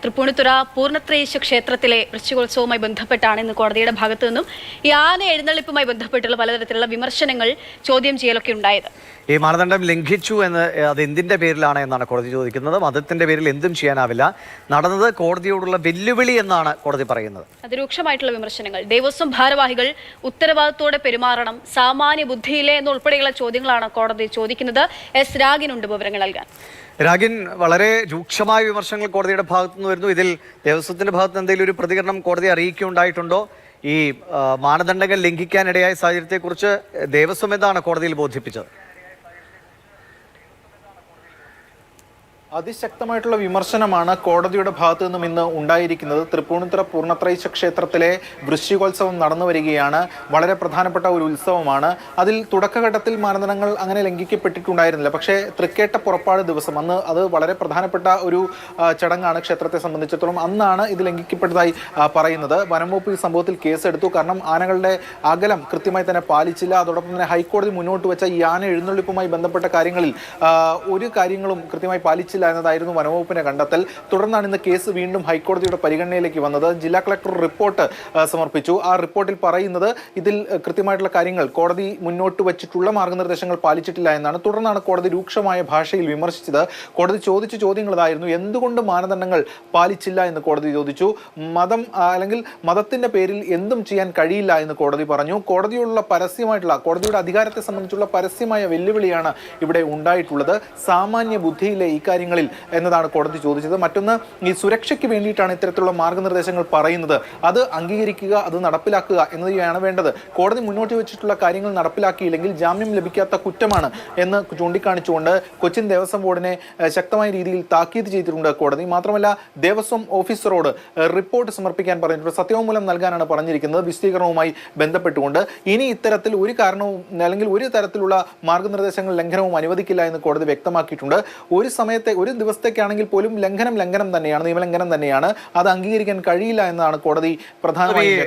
തൃപ്പൂണിത്തുറ പൂർണ്ണത്രയീശ ക്ഷേത്രത്തിലെ വൃശ്ചികോത്സവവുമായി ബന്ധപ്പെട്ടാണ് ഇന്ന് കോടതിയുടെ ഭാഗത്തു നിന്നും ഈ ആന എഴുന്നള്ളിപ്പുമായി ബന്ധപ്പെട്ടുള്ള പലതരത്തിലുള്ള വിമർശനങ്ങൾ ചോദ്യം ചെയ്യലൊക്കെ ഉണ്ടായത്. ഈ മാനദണ്ഡം ലംഘിച്ചു എന്ന് അത് എന്തിന്റെ പേരിലാണ് എന്നാണ് കോടതി ചോദിക്കുന്നത്. മതത്തിന്റെ പേരിൽ എന്തും ചെയ്യാനാവില്ല. നടന്നത് കോടതിയോടുള്ള വെല്ലുവിളി എന്നാണ് കോടതി പറയുന്നത്. അതിരൂക്ഷമായിട്ടുള്ള വിമർശനങ്ങൾ. ദേവസ്വം ഭാരവാഹികൾ ഉത്തരവാദിത്തോടെ പെരുമാറണം, സാമാന്യ ബുദ്ധിയിലെ എന്നുൾപ്പെടെയുള്ള ചോദ്യങ്ങളാണ് കോടതി ചോദിക്കുന്നത്. എസ് രാഗിനുണ്ട് വിവരങ്ങൾ നൽകാൻ. രാഗിൻ, വളരെ രൂക്ഷമായ വിമർശനങ്ങൾ കോടതിയുടെ ഭാഗത്തുനിന്ന് വരുന്നു. ഇതിൽ ദേവസ്വത്തിന്റെ ഭാഗത്ത് എന്തെങ്കിലും ഒരു പ്രതികരണം കോടതി അറിയിക്കുകയുണ്ടായിട്ടുണ്ടോ? ഈ മാനദണ്ഡങ്ങൾ ലംഘിക്കാനിടയായ സാഹചര്യത്തെക്കുറിച്ച് ദേവസ്വം എന്താണ് കോടതിയിൽ ബോധിപ്പിച്ചത്? അതിശക്തമായിട്ടുള്ള വിമർശനമാണ് കോടതിയുടെ ഭാഗത്തു നിന്നും ഇന്ന് ഉണ്ടായിരിക്കുന്നത്. തൃപ്പൂണിത്തുറ പൂർണ്ണത്രയീശ ക്ഷേത്രത്തിലെ വൃശ്ചികോത്സവം നടന്നു വരികയാണ്. വളരെ പ്രധാനപ്പെട്ട ഒരു ഉത്സവമാണ്. അതിൽ തുടക്കഘട്ടത്തിൽ മാനദണ്ഡങ്ങൾ അങ്ങനെ ലംഘിക്കപ്പെട്ടിട്ടുണ്ടായിരുന്നില്ല. പക്ഷേ തൃക്കേട്ട പുറപ്പാട് ദിവസം അന്ന് അത് വളരെ പ്രധാനപ്പെട്ട ഒരു ചടങ്ങാണ് ക്ഷേത്രത്തെ സംബന്ധിച്ചിടത്തോളം. അന്നാണ് ഇത് ലംഘിക്കപ്പെട്ടതായി പറയുന്നത്. വനംവകുപ്പ് ഈ സംഭവത്തിൽ കേസെടുത്തു. കാരണം ആനകളുടെ അകലം കൃത്യമായി തന്നെ പാലിച്ചില്ല. അതോടൊപ്പം തന്നെ ഹൈക്കോടതി മുന്നോട്ട് വെച്ച ഈ ആന എഴുന്നള്ളിപ്പുമായി ബന്ധപ്പെട്ട കാര്യങ്ങളിൽ ഒരു കാര്യങ്ങളും കൃത്യമായി പാലിച്ചില്ല എന്നതായിരുന്നു വനംവകുപ്പിന്റെ കണ്ടെത്തൽ. തുടർന്നാണ് ഇന്ന് കേസ് വീണ്ടും ഹൈക്കോടതിയുടെ പരിഗണനയിലേക്ക് വന്നത്. ജില്ലാ കളക്ടർ റിപ്പോർട്ട് സമർപ്പിച്ചു. ആ റിപ്പോർട്ടിൽ പറയുന്നത് ഇതിൽ കൃത്യമായിട്ടുള്ള കാര്യങ്ങൾ കോടതി മുന്നോട്ട് വെച്ചിട്ടുള്ള മാർഗനിർദ്ദേശങ്ങൾ പാലിച്ചിട്ടില്ല എന്നാണ്. തുടർന്നാണ് കോടതി രൂക്ഷമായ ഭാഷയിൽ വിമർശിച്ചത്. കോടതി ചോദിച്ച ചോദ്യങ്ങൾ ഇതായിരുന്നു: എന്തുകൊണ്ട് മാനദണ്ഡങ്ങൾ പാലിച്ചില്ല എന്ന് കോടതി ചോദിച്ചു. മതം അല്ലെങ്കിൽ മതത്തിന്റെ പേരിൽ എന്തും ചെയ്യാൻ കഴിയില്ല എന്ന് കോടതി പറഞ്ഞു. കോടതിയുള്ള പരസ്യമായിട്ടുള്ള കോടതിയുടെ അധികാരത്തെ സംബന്ധിച്ചുള്ള പരസ്യമായ വെല്ലുവിളിയാണ് ഇവിടെ ഉണ്ടായിട്ടുള്ളത്. സാമാന്യ ബുദ്ധിയിലെ ഈ കാര്യങ്ങളിൽ എന്നതാണ് കോടതി ചോദിച്ചത്. മറ്റൊന്ന്, ഈ സുരക്ഷയ്ക്ക് വേണ്ടിയിട്ടാണ് ഇത്തരത്തിലുള്ള മാർഗനിർദ്ദേശങ്ങൾ പറയുന്നത്. അത് അംഗീകരിക്കുക, അത് നടപ്പിലാക്കുക എന്നതാണ് വേണ്ടത്. കോടതി മുന്നോട്ട് വെച്ചിട്ടുള്ള കാര്യങ്ങൾ നടപ്പിലാക്കിയില്ലെങ്കിൽ ജാമ്യം ലഭിക്കാത്ത കുറ്റമാണ് എന്ന് ചൂണ്ടിക്കാണിച്ചുകൊണ്ട് കൊച്ചിൻ ദേവസ്വം ബോർഡിനെ ശക്തമായ രീതിയിൽ താക്കീത് ചെയ്തിട്ടുണ്ട് കോടതി. മാത്രമല്ല, ദേവസ്വം ഓഫീസറോട് റിപ്പോർട്ട് സമർപ്പിക്കാൻ പറഞ്ഞിട്ടുണ്ട്. സത്യവാങ്മൂലം നൽകാനാണ് പറഞ്ഞിരിക്കുന്നത് വിശദീകരണവുമായി ബന്ധപ്പെട്ടുകൊണ്ട്. ഇനി ഇത്തരത്തിൽ ഒരു കാരണവും അല്ലെങ്കിൽ ഒരു തരത്തിലുള്ള മാർഗനിർദ്ദേശങ്ങൾ ലംഘനവും അനുവദിക്കില്ല എന്ന് കോടതി വ്യക്തമാക്കിയിട്ടുണ്ട്. ഒരു ദിവസത്തേക്കാണെങ്കിൽ പോലും ലംഘനം തന്നെയാണ്, നിയമലംഘനം തന്നെയാണ്. അത് അംഗീകരിക്കാൻ കഴിയില്ല എന്നാണ് കോടതി പ്രധാനമായും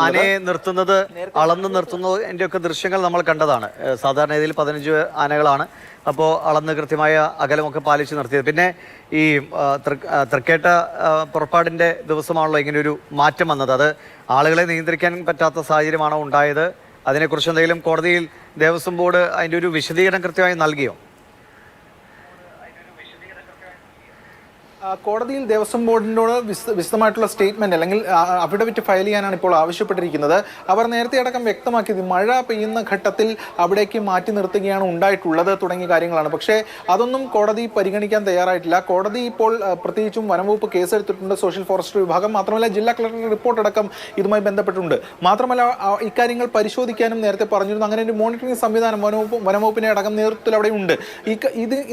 ആനയെ നിർത്തുന്നത്, അളന്ന് നിർത്തുന്നതിന്റെ ഒക്കെ ദൃശ്യങ്ങൾ നമ്മൾ കണ്ടതാണ്. സാധാരണ ഇതിൽ 15 ആനകളാണ്. അപ്പോൾ അളന്ന് കൃത്യമായ അകലമൊക്കെ പാലിച്ച് നിർത്തിയത്. പിന്നെ ഈ തൃക്കേട്ട പുറപ്പാടിന്റെ ദിവസമാണല്ലോ ഇങ്ങനെയൊരു മാറ്റം വന്നത്. അത് ആളുകളെ നിയന്ത്രിക്കാൻ പറ്റാത്ത സാഹചര്യമാണോ ഉണ്ടായത്? അതിനെക്കുറിച്ച് എന്തെങ്കിലും കോടതിയിൽ ദേവസ്വം ബോർഡ് അതിൻ്റെ ഒരു വിശദീകരണം കൃത്യമായി നൽകിയോ? കോടതിയിൽ ദേവസ്വം ബോർഡിനോട് വിശദമായിട്ടുള്ള സ്റ്റേറ്റ്മെന്റ് അല്ലെങ്കിൽ അഫിഡവിറ്റ് ഫയൽ ചെയ്യാനാണ് ഇപ്പോൾ ആവശ്യപ്പെട്ടിരിക്കുന്നത്. അവർ നേരത്തെ അടക്കം വ്യക്തമാക്കിയത് മഴ പെയ്യുന്ന ഘട്ടത്തിൽ അവിടേക്ക് മാറ്റി നിർത്തുകയാണ് ഉണ്ടായിട്ടുള്ളത് തുടങ്ങിയ കാര്യങ്ങളാണ്. പക്ഷേ അതൊന്നും കോടതി പരിഗണിക്കാൻ തയ്യാറായിട്ടില്ല. കോടതി ഇപ്പോൾ പ്രത്യേകിച്ചും വനംവകുപ്പ് കേസെടുത്തിട്ടുണ്ട്, സോഷ്യൽ ഫോറസ്ട്രി വിഭാഗം. മാത്രമല്ല, ജില്ലാ കളക്ടർ റിപ്പോർട്ട് അടക്കം ഇതുമായി ബന്ധപ്പെട്ടുണ്ട്. മാത്രമല്ല, ഇക്കാര്യങ്ങൾ പരിശോധിക്കാനും നേരത്തെ പറഞ്ഞിരുന്നു. അങ്ങനെ ഒരു മോണിറ്ററിംഗ് സംവിധാനം വനംവകുപ്പിന്റെ അടക്കം നേതൃത്വത്തിൽ അവിടെ ഉണ്ട്.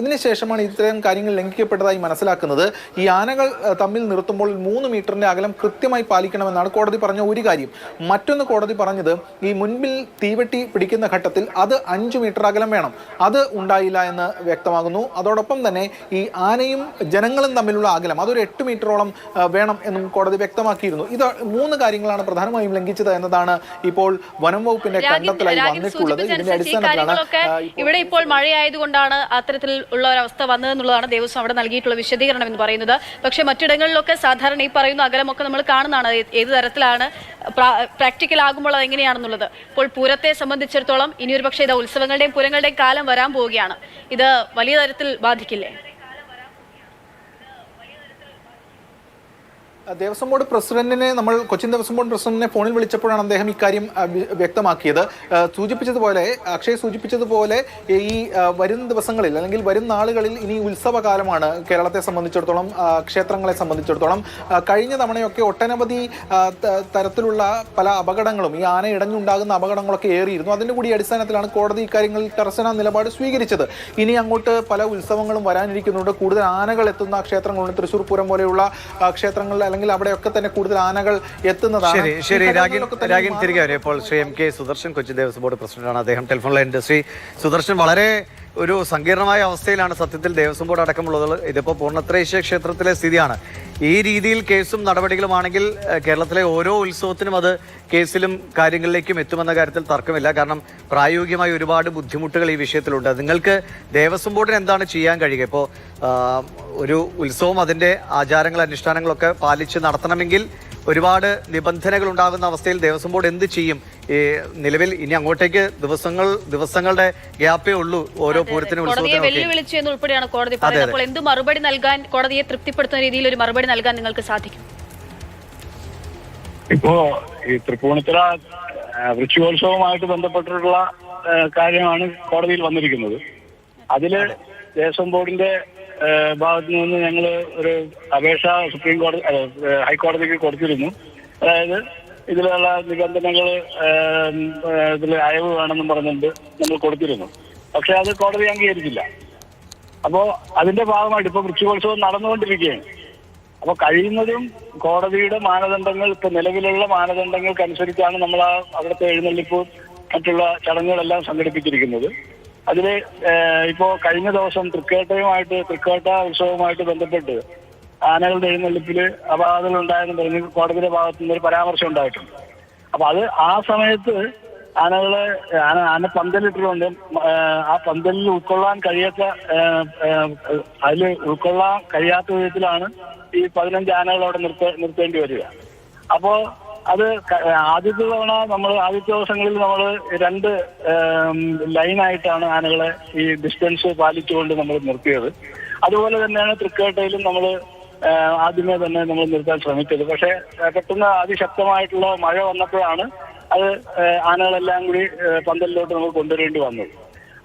ഇതിന് ശേഷമാണ് ഇത്തരം കാര്യങ്ങൾ ലംഘിക്കപ്പെട്ടതായി മനസ്സിലാക്കുന്നത്. ഈ ആനകൾ തമ്മിൽ നിർത്തുമ്പോൾ 3 മീറ്ററിന്റെ അകലം കൃത്യമായി പാലിക്കണമെന്നാണ് കോടതി പറഞ്ഞ ഒരു കാര്യം. മറ്റൊന്ന് കോടതി പറഞ്ഞത്, ഈ മുൻപിൽ തീവെട്ടി പിടിക്കുന്ന ഘട്ടത്തിൽ അത് 5 മീറ്റർ അകലം വേണം. അത് ഉണ്ടായില്ല എന്ന് വ്യക്തമാകുന്നു. അതോടൊപ്പം തന്നെ ഈ ആനയും ജനങ്ങളും തമ്മിലുള്ള അകലം അതൊരു 8 മീറ്ററോളം വേണം എന്നും കോടതി വ്യക്തമാക്കിയിരുന്നു. ഇത് 3 കാര്യങ്ങളാണ് പ്രധാനമായും ലംഘിച്ചത് എന്നതാണ് ഇപ്പോൾ വനം വകുപ്പിന്റെ കണ്ടെത്തലായി വന്നിട്ടുള്ളത്. ഇതിന്റെ അടിസ്ഥാനത്തിലാണ് ഇവിടെ ഇപ്പോൾ മഴയായതുകൊണ്ടാണ് അത്തരത്തിൽ ഉള്ള ഒരു അവസ്ഥ വന്നതെന്നുള്ളതാണ് ദേവസ്വം അവിടെ നൽകിയിട്ടുള്ള വിശദീകരണം എന്ന് പറയുന്നത്. പക്ഷെ മറ്റിടങ്ങളിലൊക്കെ സാധാരണ ഈ പറയുന്ന അകലമൊക്കെ നമ്മൾ കാണുന്നതാണ്. ഏത് തരത്തിലാണ് പ്രാക്ടിക്കൽ ആകുമ്പോൾ അത് എങ്ങനെയാണെന്നുള്ളത്. ഇപ്പോൾ പൂരത്തെ സംബന്ധിച്ചിടത്തോളം ഇനിയൊരു പക്ഷേ ഇത് ഉത്സവങ്ങളുടെയും പൂരങ്ങളുടെയും കാലം വരാൻ പോവുകയാണ്. ഇത് വലിയ തരത്തിൽ ബാധിക്കില്ലേ? ദേവസ്വം ബോർഡ് പ്രസിഡന്റിനെ കൊച്ചിൻ ദേവസ്വം ബോർഡ് പ്രസിഡന്റിനെ ഫോണിൽ വിളിച്ചപ്പോഴാണ് അദ്ദേഹം ഇക്കാര്യം വ്യക്തമാക്കിയത്. അക്ഷയ് സൂചിപ്പിച്ചതുപോലെ ഈ വരും ദിവസങ്ങളിൽ അല്ലെങ്കിൽ വരും നാളുകളിൽ ഇനി ഉത്സവകാലമാണ് കേരളത്തെ സംബന്ധിച്ചിടത്തോളം, ക്ഷേത്രങ്ങളെ സംബന്ധിച്ചിടത്തോളം. കഴിഞ്ഞ തവണയൊക്കെ ഒട്ടനവധി തരത്തിലുള്ള പല അപകടങ്ങളും, ഈ ആന ഇടഞ്ഞുണ്ടാകുന്ന അപകടങ്ങളൊക്കെ ഏറിയിരുന്നു. അതിൻ്റെ കൂടി അടിസ്ഥാനത്തിലാണ് കോടതി ഇക്കാര്യങ്ങളിൽ കർശന നിലപാട് സ്വീകരിച്ചത്. ഇനി അങ്ങോട്ട് പല ഉത്സവങ്ങളും വരാനിരിക്കുന്നുണ്ട്. കൂടുതൽ ആനകൾ എത്തുന്ന ക്ഷേത്രങ്ങളുണ്ട്. തൃശ്ശൂർ പൂരം പോലെയുള്ള ക്ഷേത്രങ്ങളിൽ അവിടെയൊക്കെ തന്നെ കൂടുതൽ ആനകൾ എത്തുന്നതാണ്. ശരി, രാഗിൻ തിരികെ വരെ. ഇപ്പോൾ Shri M K Sudarshan, Kochi Devaswom board പ്രസിഡന്റാണ്. അദ്ദേഹം ടെലിഫോൺ ലൈനിൽ. ശ്രീ സുദർശൻ, വളരെ ഒരു സങ്കീർണമായ അവസ്ഥയിലാണ് സത്യത്തിൽ ദേവസ്വം ബോർഡ് അടക്കമുള്ളത്. ഇതിപ്പോൾ പൂർണ്ണത്രയീശ ക്ഷേത്രത്തിലെ സ്ഥിതിയാണ്. ഈ രീതിയിൽ കേസും നടപടികളുമാണെങ്കിൽ കേരളത്തിലെ ഓരോ ഉത്സവത്തിനും അത് കേസിലും കാര്യങ്ങളിലേക്കും എത്തുമെന്ന കാര്യത്തിൽ തർക്കമില്ല. കാരണം പ്രായോഗികമായി ഒരുപാട് ബുദ്ധിമുട്ടുകൾ ഈ വിഷയത്തിലുണ്ട്. നിങ്ങൾക്ക് ദേവസ്വം ബോർഡിന് എന്താണ് ചെയ്യാൻ കഴിയുക? ഇപ്പോൾ ഒരു ഉത്സവം അതിൻ്റെ ആചാരങ്ങൾ അനുഷ്ഠാനങ്ങളൊക്കെ പാലിച്ച് നടത്തണമെങ്കിൽ ഒരുപാട് നിബന്ധനകൾ ഉണ്ടാകുന്ന അവസ്ഥയിൽ ദേവസ്വം ബോർഡ് എന്ത് ചെയ്യും? ഈ നിലവിൽ ഇനി അങ്ങോട്ടേക്ക് ദിവസങ്ങളുടെ ഗ്യാപ്പേ ഉള്ളൂ ഓരോ പൂരത്തിനും ഉത്സവത്തിനും. വെല്ലുവിളിച്ചു എന്നുൾപ്പെടെയാണ് കോടതി പറയുന്നത്. അപ്പോൾ എന്ത് മറുപടി നൽകാൻ, കോടതിയെ തൃപ്തിപ്പെടുത്തുന്ന രീതിയിൽ ഒരു മറുപടി നൽകാൻ നിങ്ങൾക്ക് സാധിക്കും? ഇപ്പോ ഈ തൃപ്പൂണിത്തുറ വൃശ്ചികോത്സവവുമായിട്ട് ബന്ധപ്പെട്ടിട്ടുള്ള കാര്യമാണ് കോടതിയിൽ വന്നിരിക്കുന്നത്. അതില് ദേവസ്വം ബോർഡിന്റെ ഭാഗത്തു നിന്ന് ഞങ്ങൾ ഒരു അപേക്ഷ ഹൈക്കോടതിക്ക് കൊടുത്തിരുന്നു. അതായത് ഇതിലുള്ള നിബന്ധനകൾ ഇതിൽ അയവ് വേണമെന്നും പറഞ്ഞുകൊണ്ട് നമ്മൾ കൊടുത്തിരുന്നു. പക്ഷെ അത് കോടതി അംഗീകരിച്ചില്ല. അപ്പോൾ അതിന്റെ ഭാഗമായിട്ട് ഇപ്പൊ വൃശ്ചികോത്സവം നടന്നുകൊണ്ടിരിക്കുകയാണ്. അപ്പൊ കഴിയുന്നതും കോടതിയുടെ മാനദണ്ഡങ്ങൾ, ഇപ്പൊ നിലവിലുള്ള മാനദണ്ഡങ്ങൾക്കനുസരിച്ചാണ് നമ്മൾ അവിടുത്തെ എഴുന്നള്ളിപ്പ് മറ്റുള്ള ചടങ്ങുകളെല്ലാം സംഘടിപ്പിച്ചിരിക്കുന്നത്. അതില് ഇപ്പോ കഴിഞ്ഞ ദിവസം തൃക്കേട്ട ഉത്സവവുമായിട്ട് ബന്ധപ്പെട്ട് ആനകളുടെ എഴുന്നള്ളിപ്പില് അപാകതകൾ ഉണ്ടായെന്ന് പറഞ്ഞ് കോടതിയുടെ ഭാഗത്തു നിന്ന് ഒരു പരാമർശം ഉണ്ടായിട്ടുണ്ട്. അപ്പൊ അത് ആ സമയത്ത് ആന പന്തലിട്ടിട്ടുണ്ട്. ആ പന്തലിൽ ഉൾക്കൊള്ളാൻ കഴിയാത്ത വിധത്തിലാണ് ഈ 15 ആനകൾ അവിടെ നിർത്തേണ്ടി വരിക. അപ്പോ അത് ആദ്യത്തെ ദിവസങ്ങളിൽ നമ്മൾ 2 ലൈനായിട്ടാണ് ആനകളെ ഈ ഡിസ്റ്റൻസ് പാലിച്ചുകൊണ്ട് നമ്മൾ നിർത്തിയത്. അതുപോലെ തന്നെയാണ് തൃക്കേട്ടയിലും നമ്മൾ ആദ്യമേ തന്നെ നമ്മൾ നിർത്താൻ ശ്രമിച്ചത്. പക്ഷെ പെട്ടെന്ന് അതിശക്തമായിട്ടുള്ള മഴ വന്നപ്പോഴാണ് അത് ആനകളെല്ലാം കൂടി പന്തലിലോട്ട് നമ്മൾ കൊണ്ടുവരേണ്ടി വന്നത്.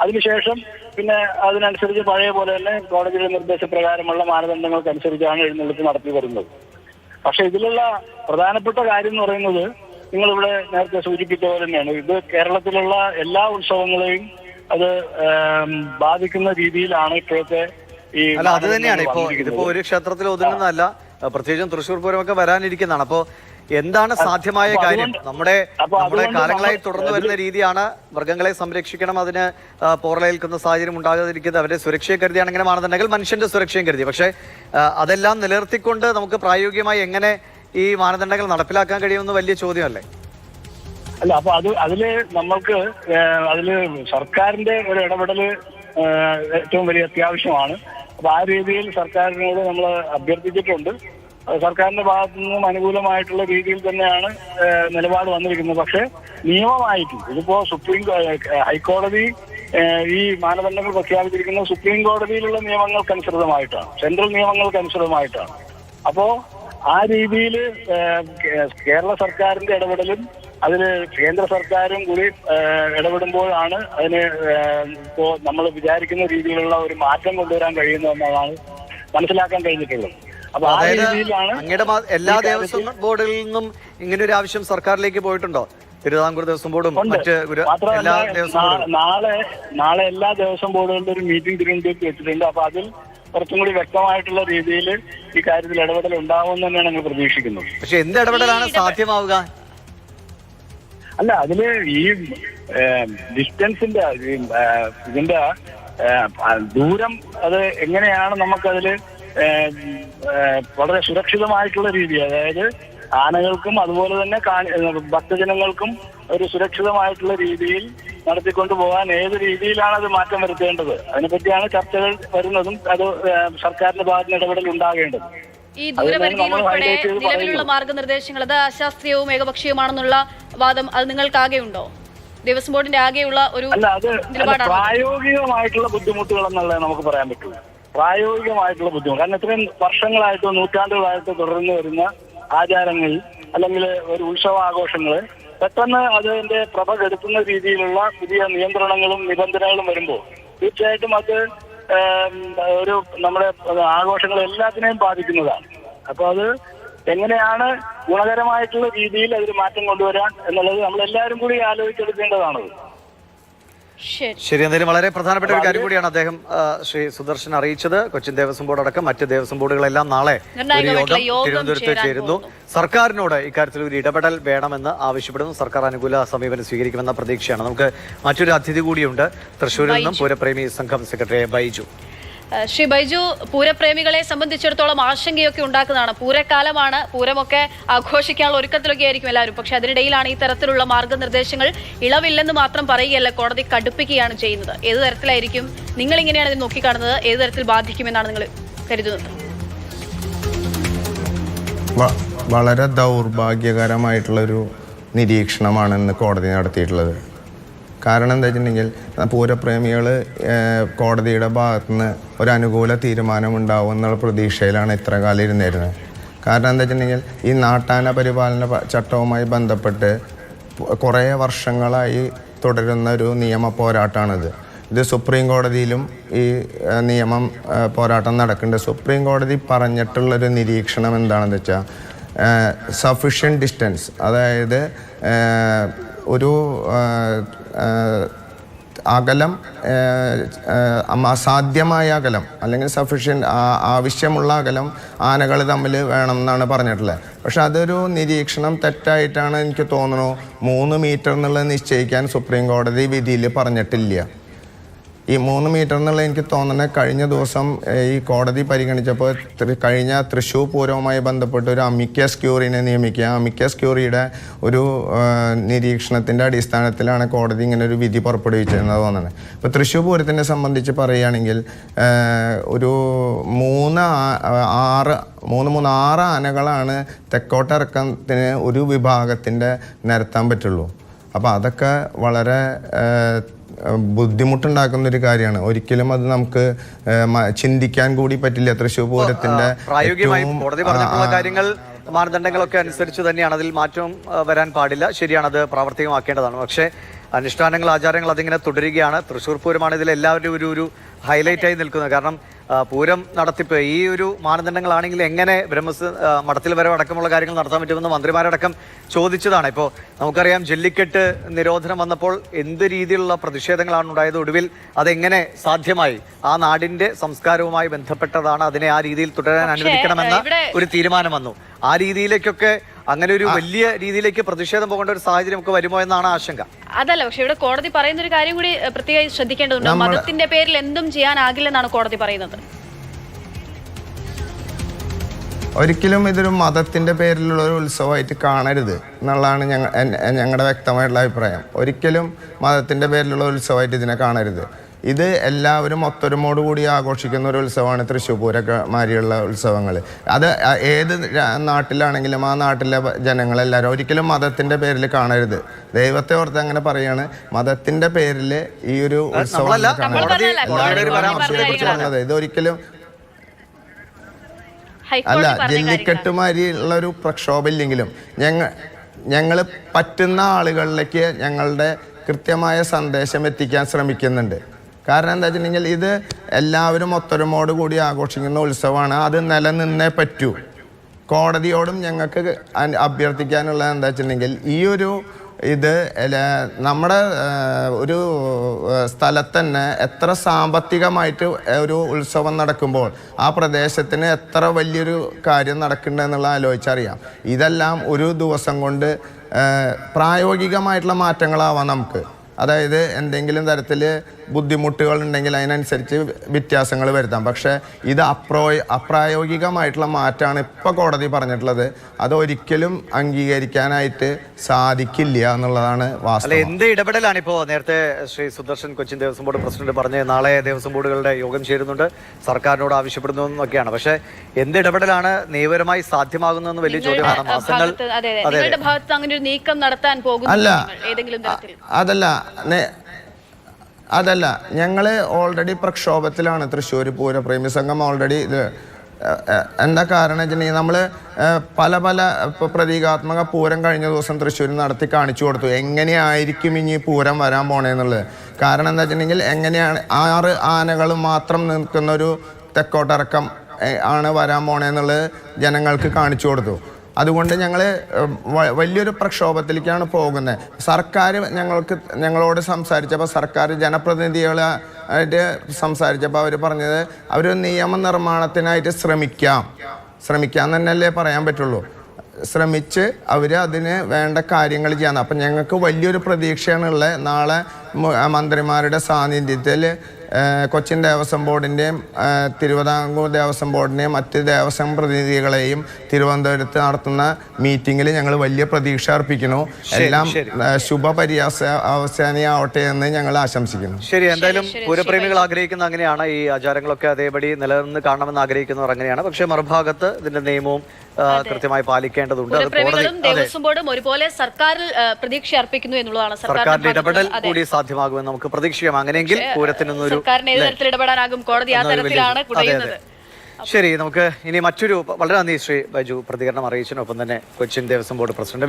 അതിനുശേഷം പിന്നെ അതിനനുസരിച്ച് പഴയ പോലെ തന്നെ കോടതിയുടെ നിർദ്ദേശപ്രകാരമുള്ള മാനദണ്ഡങ്ങൾക്കനുസരിച്ചാണ് എഴുന്നള്ളിപ്പ് നടത്തി വരുന്നത്. പക്ഷെ ഇതിലുള്ള പ്രധാനപ്പെട്ട കാര്യം എന്ന് പറയുന്നത് നിങ്ങളിവിടെ നേരത്തെ സൂചിപ്പിച്ച പോലെ തന്നെയാണ്. ഇത് കേരളത്തിലുള്ള എല്ലാ ഉത്സവങ്ങളെയും അത് ബാധിക്കുന്ന രീതിയിലാണ് ഇപ്പോഴത്തെ ഈ. അല്ല, അത് തന്നെയാണ് ഇതിപ്പോ ഒരു ക്ഷേത്രത്തിൽ ഒതുങ്ങുന്നതല്ല, പ്രത്യേകിച്ചും തൃശ്ശൂർ പൂരമൊക്കെ വരാനിരിക്കുന്നതാണ്. അപ്പോൾ എന്താണ് സാധ്യമായ കാര്യം? നമ്മുടെ കാലങ്ങളായി തുടർന്നു വരുന്ന രീതിയാണ് മൃഗങ്ങളെ സംരക്ഷിക്കണം, അതിന് പോറലേൽക്കുന്ന സാഹചര്യം ഉണ്ടാകാതിരിക്കുന്നത്, അവരുടെ സുരക്ഷയെ കരുതിയാണ് ഇങ്ങനെ മാനദണ്ഡങ്ങൾ, മനുഷ്യന്റെ സുരക്ഷയും കരുതി. പക്ഷേ അതെല്ലാം നിലനിർത്തിക്കൊണ്ട് നമുക്ക് പ്രായോഗികമായി എങ്ങനെ ഈ മാനദണ്ഡങ്ങൾ നടപ്പിലാക്കാൻ കഴിയുമെന്ന് വലിയ ചോദ്യമല്ലേ? അല്ല, അപ്പൊ അതില് നമ്മൾക്ക് സർക്കാരിന്റെ ഒരു ഇടപെടല് ഏറ്റവും വലിയ അത്യാവശ്യമാണ്. അപ്പൊ ആ രീതിയിൽ സർക്കാരിനോട് നമ്മൾ അഭ്യർത്ഥിച്ചിട്ടുണ്ട്. സർക്കാരിന്റെ ഭാഗത്തു നിന്നും അനുകൂലമായിട്ടുള്ള രീതിയിൽ തന്നെയാണ് നിലപാട് വന്നിരിക്കുന്നത്. പക്ഷെ നിയമമായിട്ട് ഇതിപ്പോ ഹൈക്കോടതി ഈ മാനദണ്ഡങ്ങൾ പ്രഖ്യാപിച്ചിരിക്കുന്നത് സുപ്രീം കോടതിയിലുള്ള നിയമങ്ങൾക്കനുസൃതമായിട്ടാണ്, സെൻട്രൽ നിയമങ്ങൾക്കനുസൃതമായിട്ടാണ്. അപ്പോ ആ രീതിയിൽ കേരള സർക്കാരിന്റെ ഇടപെടലും അതിന് കേന്ദ്ര സർക്കാരും കൂടി ഇടപെടുമ്പോഴാണ് അതിന് ഇപ്പോ നമ്മൾ വിചാരിക്കുന്ന രീതിയിലുള്ള ഒരു മാറ്റം കൊണ്ടുവരാൻ കഴിയുന്നതെന്നാണ് മനസ്സിലാക്കാൻ കഴിഞ്ഞിട്ടുള്ളത്. അപ്പൊ ആ രീതിയിലാണ് എല്ലാ ദേവസ്വം ബോർഡുകളിൽ നിന്നും ഇങ്ങനെ ഒരു ആവശ്യം സർക്കാരിലേക്ക് പോയിട്ടുണ്ടോ? തിരുവിതാംകൂർ ദേവസ്വം ബോർഡും നാളെ എല്ലാ ദേവസ്വം ബോർഡുകളുടെ ഒരു മീറ്റിംഗ് തിരുവനന്തപുരത്ത് വെച്ചിട്ടുണ്ട്. അപ്പൊ അതിൽ കുറച്ചും കൂടി വ്യക്തമായിട്ടുള്ള രീതിയിൽ ഈ കാര്യത്തിൽ ഇടപെടൽ ഉണ്ടാവുമെന്ന് തന്നെയാണ് ഞങ്ങൾ പ്രതീക്ഷിക്കുന്നത്. പക്ഷെ എന്ത് ഇടപെടലാണ് സാധ്യമാവുക? അല്ല, അതില് ഈ ഡിസ്റ്റൻസിന്റെ ഇതിന്റെ ദൂരം അത് എങ്ങനെയാണ് നമുക്കതില് വളരെ സുരക്ഷിതമായിട്ടുള്ള രീതി, അതായത് ആനകൾക്കും അതുപോലെ തന്നെ ഭക്തജനങ്ങൾക്കും ഒരു സുരക്ഷിതമായിട്ടുള്ള രീതിയിൽ നടത്തിക്കൊണ്ടു പോകാൻ ഏത് രീതിയിലാണ് അത് മാറ്റം വരുത്തേണ്ടത്, അതിനെപ്പറ്റിയാണ് ചർച്ചകൾ വരുന്നതും അത് സർക്കാരിന്റെ ഭാഗത്ത് ഇടപെടൽ ഉണ്ടാകേണ്ടത്. ഈ ദൂരപരിധിയിൽ ഉൾപ്പെടെ നിലവിലുള്ള മാർഗനിർദ്ദേശങ്ങൾ അത് അശാസ്ത്രീയവും ഏകപക്ഷീയവുമാണെന്നുള്ള വാദം അത് നിങ്ങൾക്കാകെ ഉണ്ടോ? ദേവസ്വം ബോർഡിന്റെ ആകെയുള്ള ഒരു നിലപാടാണ്? പ്രായോഗികമായിട്ടുള്ള ബുദ്ധിമുട്ടുകൾ എന്നുള്ളത് നമുക്ക് പറയാൻ പറ്റില്ല. പ്രായോഗികമായിട്ടുള്ള ബുദ്ധിമുട്ട്, കാരണം ഇത്രയും വർഷങ്ങളായിട്ടോ നൂറ്റാണ്ടുകളായിട്ടോ തുടർന്ന് വരുന്ന ആചാരങ്ങൾ അല്ലെങ്കിൽ ഒരു ഉത്സവാഘോഷങ്ങൾ പെട്ടെന്ന് അതിന്റെ പ്രഭ കെടുത്തുന്ന രീതിയിലുള്ള പുതിയ നിയന്ത്രണങ്ങളും നിബന്ധനകളും വരുമ്പോൾ തീർച്ചയായിട്ടും അത് ഒരു നമ്മുടെ ആഘോഷങ്ങൾ എല്ലാത്തിനെയും ബാധിക്കുന്നതാണ്. അപ്പൊ അത് എങ്ങനെയാണ് ഗുണകരമായിട്ടുള്ള രീതിയിൽ അതിൽ മാറ്റം കൊണ്ടുവരാൻ എന്നുള്ളത് നമ്മളെല്ലാവരും കൂടി ആലോചിച്ചെടുക്കേണ്ടതാണത്. ശരി, എന്തായാലും വളരെ പ്രധാനപ്പെട്ട ഒരു കാര്യം കൂടിയാണ് അദ്ദേഹം ശ്രീ സുദർശൻ അറിയിച്ചത്. കൊച്ചിൻ ദേവസ്വം ബോർഡ് അടക്കം മറ്റ് ദേവസ്വം ബോർഡുകളെല്ലാം നാളെ ഒരു യോഗം തിരുവനന്തപുരത്ത് ചേരുന്നു. സർക്കാരിനോട് ഇക്കാര്യത്തിൽ ഒരു ഇടപെടൽ വേണമെന്ന് ആവശ്യപ്പെടുന്നു. സർക്കാർ അനുകൂല സമീപനം സ്വീകരിക്കുമെന്ന പ്രതീക്ഷയാണ്. നമുക്ക് മറ്റൊരു അതിഥി കൂടിയുണ്ട്, തൃശ്ശൂരിൽ നിന്നും പൂരപ്രേമി സംഘം സെക്രട്ടറി ബൈജു. ശ്രീ ബൈജു, പൂരപ്രേമികളെ സംബന്ധിച്ചിടത്തോളം ആശങ്കയൊക്കെ ഉണ്ടാക്കുന്നതാണ്. പൂരക്കാലമാണ്, പൂരമൊക്കെ ആഘോഷിക്കാനുള്ള ഒരുക്കത്തിലൊക്കെ ആയിരിക്കും എല്ലാവരും. പക്ഷെ അതിനിടയിലാണ് ഈ തരത്തിലുള്ള മാർഗനിർദ്ദേശങ്ങൾ ഇളവില്ലെന്ന് മാത്രം പറയുകയല്ല, കോടതി കടുപ്പിക്കുകയാണ് ചെയ്യുന്നത്. ഏത് തരത്തിലായിരിക്കും നിങ്ങൾ ഇങ്ങനെയാണ് ഇത് നോക്കിക്കാണുന്നത്? ഏത് തരത്തിൽ ബാധിക്കുമെന്നാണ് നിങ്ങൾ കരുതുന്നത്? വളരെ ദൗർഭാഗ്യകരമായിട്ടുള്ളൊരു നിരീക്ഷണമാണ് ഇന്ന് കോടതി നടത്തിയിട്ടുള്ളത്. കാരണം എന്താ വെച്ചിട്ടുണ്ടെങ്കിൽ പൂരപ്രേമികൾ കോടതിയുടെ ഭാഗത്തുനിന്ന് ഒരു അനുകൂല തീരുമാനമുണ്ടാവും എന്നുള്ള പ്രതീക്ഷയിലാണ് ഇത്ര കാലം ഇരുന്നിരുന്നത്. കാരണം എന്താ വെച്ചിട്ടുണ്ടെങ്കിൽ ഈ നാട്ടാന പരിപാലന ചട്ടവുമായി ബന്ധപ്പെട്ട് കുറേ വർഷങ്ങളായി തുടരുന്ന ഒരു നിയമ പോരാട്ടമാണിത്. ഇത് സുപ്രീം കോടതിയിലും ഈ നിയമം പോരാട്ടം നടക്കുന്നുണ്ട്. സുപ്രീം കോടതി പറഞ്ഞിട്ടുള്ളൊരു നിരീക്ഷണം എന്താണെന്ന് വെച്ചാൽ സഫിഷ്യൻറ്റ് ഡിസ്റ്റൻസ്, അതായത് ഒരു അകലം, അസാധ്യമായ അകലം അല്ലെങ്കിൽ സഫിഷ്യൻ്റ് ആവശ്യമുള്ള അകലം ആനകൾ തമ്മിൽ വേണം എന്നാണ് പറഞ്ഞിട്ടുള്ളത്. പക്ഷെ അതൊരു നിരീക്ഷണം തെറ്റായിട്ടാണ് എനിക്ക് തോന്നുന്നു. 3 മീറ്റർ എന്നുള്ളത് നിശ്ചയിക്കാൻ സുപ്രീം കോടതി വിധിയിൽ പറഞ്ഞിട്ടില്ല. ഈ 3 മീറ്റർ എന്നുള്ളത് എനിക്ക് തോന്നുന്നത് കഴിഞ്ഞ ദിവസം ഈ കോടതി പരിഗണിച്ചപ്പോൾ കഴിഞ്ഞ തൃശ്ശൂർ പൂരവുമായി ബന്ധപ്പെട്ട് ഒരു അമിക്കസ് ക്യൂറിനെ നിയമിക്കുക. അമിക്കസ് ക്യൂറിയുടെ ഒരു നിരീക്ഷണത്തിൻ്റെ അടിസ്ഥാനത്തിലാണ് കോടതി ഇങ്ങനെ ഒരു വിധി പുറപ്പെടുവിച്ചതെന്ന് തോന്നുന്നത്. ഇപ്പോൾ തൃശ്ശൂർ പൂരത്തിനെ സംബന്ധിച്ച് പറയുകയാണെങ്കിൽ ഒരു 6 ആനകളാണ് തെക്കോട്ടിറക്കത്തിന് ഒരു വിഭാഗത്തിൻ്റെ നിരത്താൻ പറ്റുള്ളൂ. അപ്പോൾ അതൊക്കെ വളരെ ബുദ്ധിമുട്ടുണ്ടാക്കുന്നൊരു കാര്യമാണ്. ഒരിക്കലും അത് നമുക്ക് ചിന്തിക്കാൻ കൂടി പറ്റില്ല. തൃശ്ശൂർ പൂരത്തിന്റെ പ്രായോഗികമായി കോടതി പറഞ്ഞിട്ടുള്ള കാര്യങ്ങൾ മാനദണ്ഡങ്ങളൊക്കെ അനുസരിച്ച് തന്നെയാണ്, അതിൽ മാറ്റം വരാൻ പാടില്ല. ശരിയാണ്, അത് പ്രാവർത്തികമാക്കേണ്ടതാണ്. പക്ഷേ അനുഷ്ഠാനങ്ങൾ, ആചാരങ്ങൾ അതിങ്ങനെ തുടരുകയാണ്. തൃശ്ശൂർ പൂരമാണ് ഇതിൽ എല്ലാവരും ഒരു ഹൈലൈറ്റായി നിൽക്കുന്നത്. കാരണം പൂരം നടത്തിപ്പ് ഈ ഒരു മാനദണ്ഡങ്ങളാണെങ്കിൽ എങ്ങനെ മഠത്തിൽ വരെ അടക്കമുള്ള കാര്യങ്ങൾ നടത്താൻ പറ്റുമെന്ന് മന്ത്രിമാരടക്കം ചോദിച്ചതാണ്. ഇപ്പോൾ നമുക്കറിയാം, ജല്ലിക്കെട്ട് നിരോധനം വന്നപ്പോൾ എന്ത് രീതിയിലുള്ള പ്രതിഷേധങ്ങളാണ് ഉണ്ടായത്. ഒടുവിൽ അതെങ്ങനെ സാധ്യമായി? ആ നാടിന്റെ സംസ്കാരവുമായി ബന്ധപ്പെട്ടതാണ്, അതിനെ ആ രീതിയിൽ തുടരാൻ അനുവദിക്കണമെന്ന ഒരു തീരുമാനം വന്നു. ആ രീതിയിലേക്കൊക്കെ അങ്ങനെ ഒരു വലിയ രീതിയിലേക്ക് പ്രതിഷേധം പോകേണ്ട ഒരു സാഹചര്യം ഒക്കെ വരുമോ എന്നാണ് ആശങ്ക. അതല്ല, പക്ഷെ ഇവിടെ കോടതി പറയുന്ന ഒരു കാര്യം കൂടി പ്രത്യേകം ശ്രദ്ധിക്കേണ്ടതുണ്ട്. മതത്തിന്റെ പേരിൽ എന്തും ചെയ്യാനാകില്ലെന്നാണ് കോടതി പറയുന്നത്. ഒരിക്കലും ഇതൊരു മതത്തിന്റെ പേരിലുള്ള ഒരു ഉത്സവമായിട്ട് കാണരുത് എന്നുള്ളതാണ് ഞങ്ങളുടെ വ്യക്തമായിട്ടുള്ള അഭിപ്രായം. ഒരിക്കലും മതത്തിന്റെ പേരിലുള്ള ഉത്സവമായിട്ട് ഇതിനെ കാണരുത്. ഇത് എല്ലാവരും ഒത്തൊരുമോടുകൂടി ആഘോഷിക്കുന്ന ഒരു ഉത്സവമാണ് തൃശ്ശൂർ പൂരൊക്കെ മാതിരിയുള്ള ഉത്സവങ്ങൾ. അത് ഏത് നാട്ടിലാണെങ്കിലും ആ നാട്ടിലെ ജനങ്ങളെല്ലാവരും ഒരിക്കലും മതത്തിൻ്റെ പേരിൽ കാണരുത്. ദൈവത്തെ ഓർത്ത് അങ്ങനെ പറയാണ്, മതത്തിൻ്റെ പേരിൽ ഈ ഒരു ഉത്സവം കാണരുത്. ഇതൊരിക്കലും അല്ല. ജല്ലിക്കെട്ടുമാരിയുള്ള ഒരു പ്രക്ഷോഭം ഇല്ലെങ്കിലും ഞങ്ങൾ പറ്റുന്ന ആളുകളിലേക്ക് ഞങ്ങളുടെ കൃത്യമായ സന്ദേശം എത്തിക്കാൻ ശ്രമിക്കുന്നുണ്ട്. കാരണം എന്താ വെച്ചിട്ടുണ്ടെങ്കിൽ ഇത് എല്ലാവരും ഒത്തൊരുമോട് കൂടി ആഘോഷിക്കുന്ന ഉത്സവമാണ്. അത് നിലനിന്നേ പറ്റൂ. കോടതിയോടും ഞങ്ങൾക്ക് അഭ്യർത്ഥിക്കാനുള്ളത് എന്താ വെച്ചിട്ടുണ്ടെങ്കിൽ ഈ ഒരു ഇത് നമ്മുടെ ഒരു സ്ഥലത്ത് തന്നെ എത്ര സാമ്പത്തികമായിട്ട് ഒരു ഉത്സവം നടക്കുമ്പോൾ ആ പ്രദേശത്തിന് എത്ര വലിയൊരു കാര്യം നടക്കുന്നുണ്ടെന്നുള്ള ആലോചിച്ചറിയാം. ഇതെല്ലാം ഒരു ദിവസം കൊണ്ട് പ്രായോഗികമായിട്ടുള്ള മാറ്റങ്ങളാവാം നമുക്ക്. അതായത് എന്തെങ്കിലും തരത്തിൽ ബുദ്ധിമുട്ടുകൾ ഉണ്ടെങ്കിൽ അതിനനുസരിച്ച് വ്യത്യാസങ്ങൾ വരുത്താം. പക്ഷേ ഇത് അപ്രായോഗികമായിട്ടുള്ള മാറ്റമാണ് ഇപ്പോൾ കോടതി പറഞ്ഞിട്ടുള്ളത്. അതൊരിക്കലും അംഗീകരിക്കാനായിട്ട് സാധിക്കില്ല എന്നുള്ളതാണ് വാസ്തവം. എന്ത് ഇടപെടലാണ് ഇപ്പോൾ നേരത്തെ ശ്രീ സുദർശൻ കൊച്ചിൻ ദേവസ്വം ബോർഡ് പ്രസിഡന്റ് പറഞ്ഞ് നാളെ ദേവസ്വം ബോർഡുകളുടെ യോഗം ചേരുന്നുണ്ട്, സർക്കാരിനോട് ആവശ്യപ്പെടുന്നു എന്നൊക്കെയാണ്. പക്ഷേ എന്ത് ഇടപെടലാണ് നിയമപരമായി സാധ്യമാകുന്നതെന്ന് വലിയ ചോദ്യമാണ്. മാസങ്ങൾ അങ്ങനെ ഒരു നീക്കം നടത്താൻ പോകുന്നു ഏതെങ്കിലും തരത്തിൽ? അതല്ല, ഞങ്ങൾ ഓൾറെഡി പ്രക്ഷോഭത്തിലാണ്. തൃശ്ശൂർ പൂരപ്രേമി സംഘം ഓൾറെഡി ഇത് എന്താ കാരണം വെച്ചിട്ടുണ്ടെങ്കിൽ നമ്മൾ പല ഇപ്പോൾ പ്രതീകാത്മക പൂരം കഴിഞ്ഞ ദിവസം തൃശ്ശൂർ നടത്തി കാണിച്ചു കൊടുത്തു എങ്ങനെയായിരിക്കും ഇനി പൂരം വരാൻ പോണേന്നുള്ളത്. കാരണം എന്താ വെച്ചിട്ടുണ്ടെങ്കിൽ എങ്ങനെയാണ് 6 ആനകൾ മാത്രം നിൽക്കുന്നൊരു തെക്കോട്ടിറക്കം ആണ് വരാൻ പോണേന്നുള്ളത് ജനങ്ങൾക്ക് കാണിച്ചു കൊടുത്തു. അതുകൊണ്ട് ഞങ്ങൾ വലിയൊരു പ്രക്ഷോഭത്തിലേക്കാണ് പോകുന്നത്. സർക്കാർ ഞങ്ങളോട് സംസാരിച്ചപ്പോൾ, സർക്കാർ ജനപ്രതിനിധികളായിട്ട് സംസാരിച്ചപ്പോൾ അവർ പറഞ്ഞത് അവർ നിയമനിർമ്മാണത്തിനായിട്ട് ശ്രമിക്കാം തന്നെയല്ലേ പറയാൻ പറ്റുള്ളൂ. ശ്രമിച്ച് അവർ അതിന് വേണ്ട കാര്യങ്ങൾ ചെയ്യാൻ. അപ്പം ഞങ്ങൾക്ക് വലിയൊരു പ്രതീക്ഷയാണുള്ളത്. നാളെ മന്ത്രിമാരുടെ സാന്നിധ്യത്തിൽ കൊച്ചിൻ ദേവസ്വം ബോർഡിൻ്റെയും തിരുവിതാംകൂർ ദേവസ്വം ബോർഡിൻ്റെയും മറ്റ് ദേവസ്വം പ്രതിനിധികളെയും തിരുവനന്തപുരത്ത് നടത്തുന്ന മീറ്റിങ്ങിൽ ഞങ്ങൾ വലിയ പ്രതീക്ഷ അർപ്പിക്കുന്നു. എല്ലാം അവസാനിയാവട്ടെ എന്ന് ഞങ്ങൾ ആശംസിക്കുന്നു. ശരി, എന്തായാലും പൂരപ്രേമികൾ ആഗ്രഹിക്കുന്ന അങ്ങനെയാണ്. ഈ ആചാരങ്ങളൊക്കെ അതേപടി നിലനിന്ന് കാണണമെന്ന് ആഗ്രഹിക്കുന്നവർ അങ്ങനെയാണ്. പക്ഷേ മറുഭാഗത്ത് ഇതിന്റെ നിയമവും കൃത്യമായി പാലിക്കേണ്ടതുണ്ട്. പൂരപ്രേമികളും ദേവസ്വം ബോർഡും ഒരുപോലെ സർക്കാരിൽ പ്രതീക്ഷ അർപ്പിക്കുന്നു എന്നുള്ളതാണ്. സർക്കാരിന്റെ ഇടപെടൽ കൂടി സാധ്യമാകുമെന്ന് നമുക്ക് പ്രതീക്ഷിക്കാം. അങ്ങനെയെങ്കിൽ പൂരത്തിനൊരു സർക്കാരിന് ഏത് തരത്തിൽ ഇടപെടാനാകും? കോടതി ആ തരത്തിലാണ് കുടയുന്നത്. ശരി, നമുക്ക് ഇനി മറ്റൊരു വളരെ നന്ദി ശ്രീ ബൈജു പ്രതികരണം അറിയിച്ചതിനൊപ്പം തന്നെ കൊച്ചിൻ ദേവസ്വം ബോർഡ് പ്രസിഡന്റ്